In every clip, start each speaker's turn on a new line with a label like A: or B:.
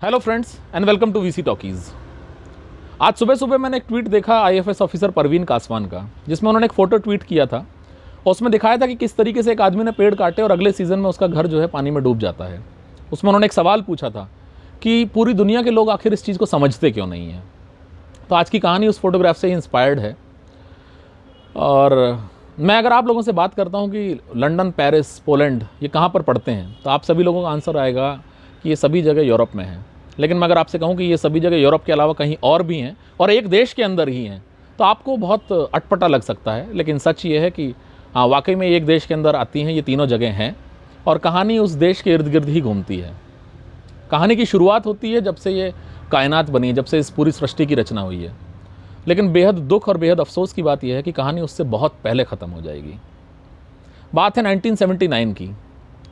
A: Hello friends and welcome to VC talkies. आज सुबह सुबह मैंने एक ट्वीट देखा आईएफएस ऑफिसर परवीन कासवान का, जिसमें उन्होंने एक फ़ोटो ट्वीट किया था और उसमें दिखाया था कि किस तरीके से एक आदमी ने पेड़ काटे और अगले सीज़न में उसका घर जो है पानी में डूब जाता है। उसमें उन्होंने एक सवाल पूछा था कि पूरी दुनिया के लोग आखिर इस चीज़ को समझते क्यों नहीं हैं। तो आज की कहानी उस फोटोग्राफ से ही इंस्पायर्ड है। और मैं अगर आप लोगों से बात करता हूँ कि लंदन, पेरिस, पोलैंड ये कहाँ पर पड़ते हैं, तो आप सभी लोगों का आंसर आएगा कि ये सभी जगह यूरोप में है। लेकिन मैं अगर आपसे कहूँ कि ये सभी जगह यूरोप के अलावा कहीं और भी हैं और एक देश के अंदर ही हैं, तो आपको बहुत अटपटा लग सकता है। लेकिन सच ये है कि हाँ, वाकई में एक देश के अंदर आती हैं, ये तीनों जगह हैं और कहानी उस देश के इर्द गिर्द ही घूमती है। कहानी की शुरुआत होती है जब से ये कायनात बनी है, जब से इस पूरी सृष्टि की रचना हुई है। लेकिन बेहद दुख और बेहद अफसोस की बात यह है कि कहानी उससे बहुत पहले ख़त्म हो जाएगी। बात है 1979 की।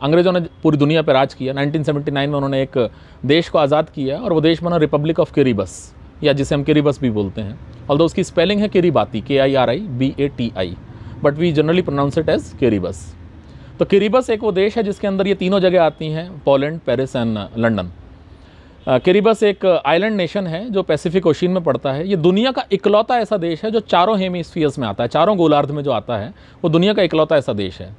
A: अंग्रेज़ों ने पूरी दुनिया पर राज किया। 1979 में उन्होंने एक देश को आज़ाद किया और वो देश बना रिपब्लिक ऑफ किरिबस, या जिसे हम किरिबस भी बोलते हैं। ऑल्दो उसकी स्पेलिंग है Kiribati, KIRIBATI, but we generally pronounce it as Kiribas. तो किरिबस एक वो देश है जिसके अंदर ये तीनों जगह आती हैं, पोलैंड, पेरिस एंड लंदन। किरिबस एक आइलैंड नेशन है जो पैसिफिक ओशियन में पड़ता है। ये दुनिया का इकलौता ऐसा देश है जो चारों हेमिस्फीयर्स में आता है, चारों गोलार्ध में जो आता है वो दुनिया का इकलौता ऐसा देश है।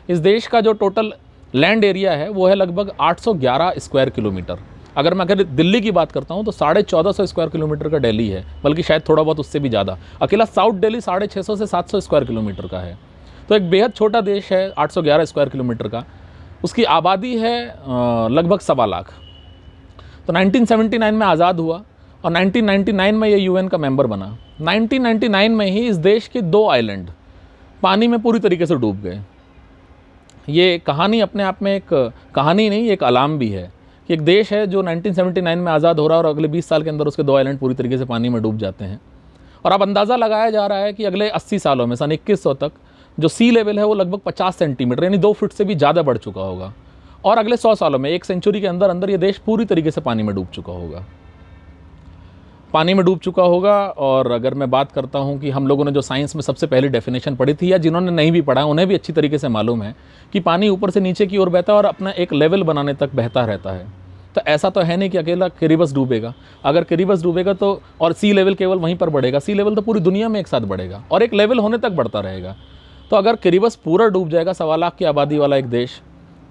A: इस देश का जो टोटल लैंड एरिया है वो है लगभग 811 स्क्वायर किलोमीटर। अगर मैं अगर दिल्ली की बात करता हूँ तो 1450 स्क्वायर किलोमीटर का दिल्ली है, बल्कि शायद थोड़ा बहुत उससे भी ज़्यादा। अकेला साउथ दिल्ली 650 से 700 स्क्वायर किलोमीटर का है। तो एक बेहद छोटा देश है, 811 स्क्वायर किलोमीटर का। उसकी आबादी है लगभग 1.25 लाख। तो 1979 में आज़ाद हुआ और 1999 में ये यूएन का मेंबर बना। 1999 में ही इस देश के 2 आइलैंड पानी में पूरी तरीके से डूब गए। ये कहानी अपने आप में एक कहानी नहीं, एक अलार्म भी है कि एक देश है जो 1979 में आज़ाद हो रहा है और अगले 20 साल के अंदर उसके 2 आइलैंड पूरी तरीके से पानी में डूब जाते हैं। और अब अंदाज़ा लगाया जा रहा है कि अगले 80 सालों में, सन 2100 तक, जो सी लेवल है वो लगभग 50 सेंटीमीटर यानी 2 फुट से भी ज़्यादा बढ़ चुका होगा। और अगले 100 सालों में, 1 सेंचुरी के अंदर अंदर ये देश पूरी तरीके से पानी में डूब चुका होगा। पानी में डूब चुका होगा। और अगर मैं बात करता हूं कि हम लोगों ने जो साइंस में सबसे पहली डेफिनेशन पढ़ी थी, या जिन्होंने नहीं भी पढ़ा उन्हें भी अच्छी तरीके से मालूम है कि पानी ऊपर से नीचे की ओर बहता है और अपना एक लेवल बनाने तक बहता रहता है। तो ऐसा तो है नहीं कि अकेला किरिबस डूबेगा। अगर किरिबस डूबेगा तो और सी लेवल केवल वहीं पर बढ़ेगा, सी लेवल तो पूरी दुनिया में एक साथ बढ़ेगा और एक लेवल होने तक बढ़ता रहेगा। तो अगर किरिबस पूरा डूब जाएगा, 1.25 लाख की आबादी वाला एक देश,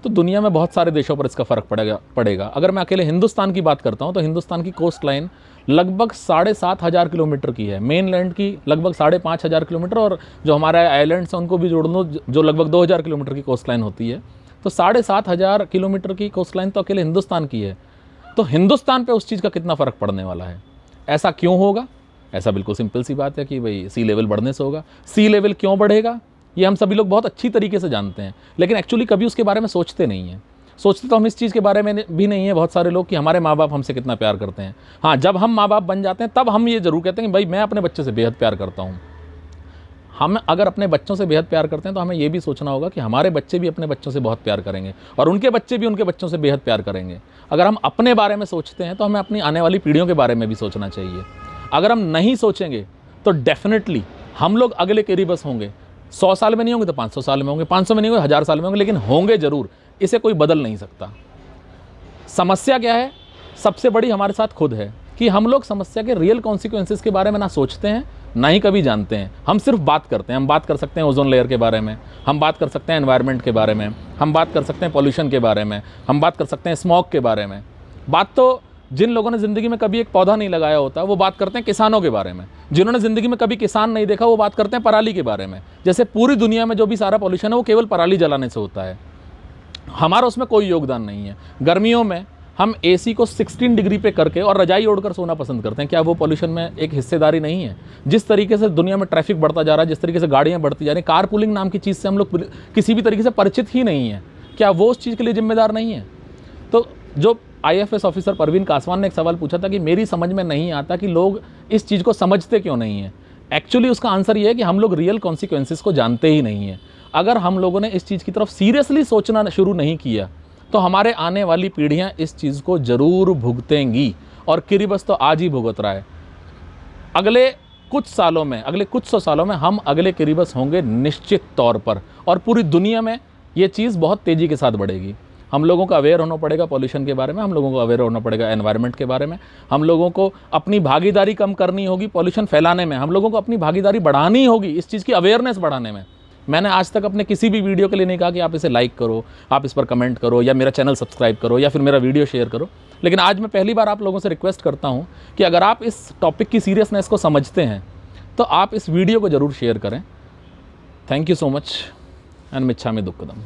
A: तो दुनिया में बहुत सारे देशों पर इसका फ़र्क पड़ेगा। अगर मैं अकेले हिंदुस्तान की बात करता हूँ तो हिंदुस्तान की कोस्ट लाइन लगभग 7,500 किलोमीटर की है। मेन लैंड की लगभग 5,500 किलोमीटर, और जो हमारे आइलैंड्स हैं उनको भी जोड़ लो जो लगभग 2,000 किलोमीटर की कोस्ट लाइन होती है। तो 7,500 किलोमीटर की कोस्ट लाइन तो अकेले हिंदुस्तान की है। तो हिंदुस्तान पे उस चीज़ का कितना फ़र्क पड़ने वाला है। ऐसा क्यों होगा? ऐसा बिल्कुल सिंपल सी बात है कि भाई सी लेवल बढ़ने से होगा। सी लेवल क्यों बढ़ेगा ये हम सभी लोग बहुत अच्छी तरीके से जानते हैं, लेकिन एक्चुअली कभी उसके बारे में सोचते नहीं हैं। सोचते तो हम इस चीज़ के बारे में भी नहीं है बहुत सारे लोग कि हमारे माँ बाप हमसे कितना प्यार करते हैं। हाँ, जब हम माँ बाप बन जाते हैं तब हम ये ज़रूर कहते हैं कि भाई मैं अपने बच्चे से बेहद प्यार करता हूँ। हम अगर अपने बच्चों से बेहद प्यार करते हैं तो हमें ये भी सोचना होगा कि हमारे बच्चे भी अपने बच्चों से बहुत प्यार करेंगे और उनके बच्चे भी उनके बच्चों से बेहद प्यार करेंगे। अगर हम अपने बारे में सोचते हैं तो हमें अपनी आने वाली पीढ़ियों के बारे में भी सोचना चाहिए। अगर हम नहीं सोचेंगे तो डेफिनेटली हम लोग अगले किरिबस होंगे। 100 साल में नहीं होंगे तो 500 साल में होंगे, 500 में नहीं होंगे 1000 साल में होंगे, लेकिन होंगे ज़रूर। इसे कोई बदल नहीं सकता। समस्या क्या है? सबसे बड़ी हमारे साथ खुद है कि हम लोग समस्या के रियल कॉन्सिक्वेंसेस के बारे में ना सोचते हैं, ना ही कभी जानते हैं। हम सिर्फ बात करते हैं। हम बात कर सकते हैं ओजोन लेयर के बारे में, हम बात कर सकते हैं एनवायरनमेंट के बारे में, हम बात कर सकते हैं पॉल्यूशन के बारे में, हम बात कर सकते हैं स्मॉग के बारे में। बात तो जिन लोगों ने ज़िंदगी में कभी एक पौधा नहीं लगाया होता वो बात करते हैं किसानों के बारे में। जिन्होंने ज़िंदगी में कभी किसान नहीं देखा वो बात करते हैं पराली के बारे में। जैसे पूरी दुनिया में जो भी सारा पॉल्यूशन है वो केवल पराली जलाने से होता है, हमारा उसमें कोई योगदान नहीं है। गर्मियों में हम एसी को 16 डिग्री पे करके और रजाई ओढ़कर सोना पसंद करते हैं। क्या वो पॉल्यूशन में एक हिस्सेदारी नहीं है? जिस तरीके से दुनिया में ट्रैफिक बढ़ता जा रहा है, जिस तरीके से गाड़ियाँ बढ़ती जा रही हैं, कार पूलिंग नाम की चीज़ से हम लोग किसी भी तरीके से परिचित ही नहीं है। क्या वो उस चीज़ के लिए जिम्मेदार नहीं है? तो जो आईएफएस ऑफिसर परवीन कासवान ने एक सवाल पूछा था कि मेरी समझ में नहीं आता कि लोग इस चीज़ को समझते क्यों नहीं है। एक्चुअली उसका आंसर ये है कि हम लोग रियल कॉन्सिक्वेंसेस को जानते ही नहीं है। अगर हम लोगों ने इस चीज़ की तरफ सीरियसली सोचना शुरू नहीं किया तो हमारे आने वाली पीढ़ियां इस चीज़ को ज़रूर भुगतेंगी। और किरिबस तो आज ही भुगत रहा है। अगले कुछ सालों में, अगले कुछ 100 सालों में हम अगले किरिबस होंगे निश्चित तौर पर, और पूरी दुनिया में ये चीज़ बहुत तेज़ी के साथ बढ़ेगी। हम लोगों को अवेयर होना पड़ेगा पॉल्यूशन के बारे में, हम लोगों को अवेयर होना पड़ेगा एनवायरनमेंट के बारे में, हम लोगों को अपनी भागीदारी कम करनी होगी पॉल्यूशन फैलाने में, हम लोगों को अपनी भागीदारी बढ़ानी होगी इस चीज़ की अवेयरनेस बढ़ाने में। मैंने आज तक अपने किसी भी वीडियो के लिए नहीं कहा कि आप इसे लाइक करो, आप इस पर कमेंट करो, या मेरा चैनल सब्सक्राइब करो, या फिर मेरा वीडियो शेयर करो। लेकिन आज मैं पहली बार आप लोगों से रिक्वेस्ट करता हूँ कि अगर आप इस टॉपिक की सीरियसनेस को समझते हैं तो आप इस वीडियो को ज़रूर शेयर करें। Thank you so much and मिच्छामि दुक्कडम।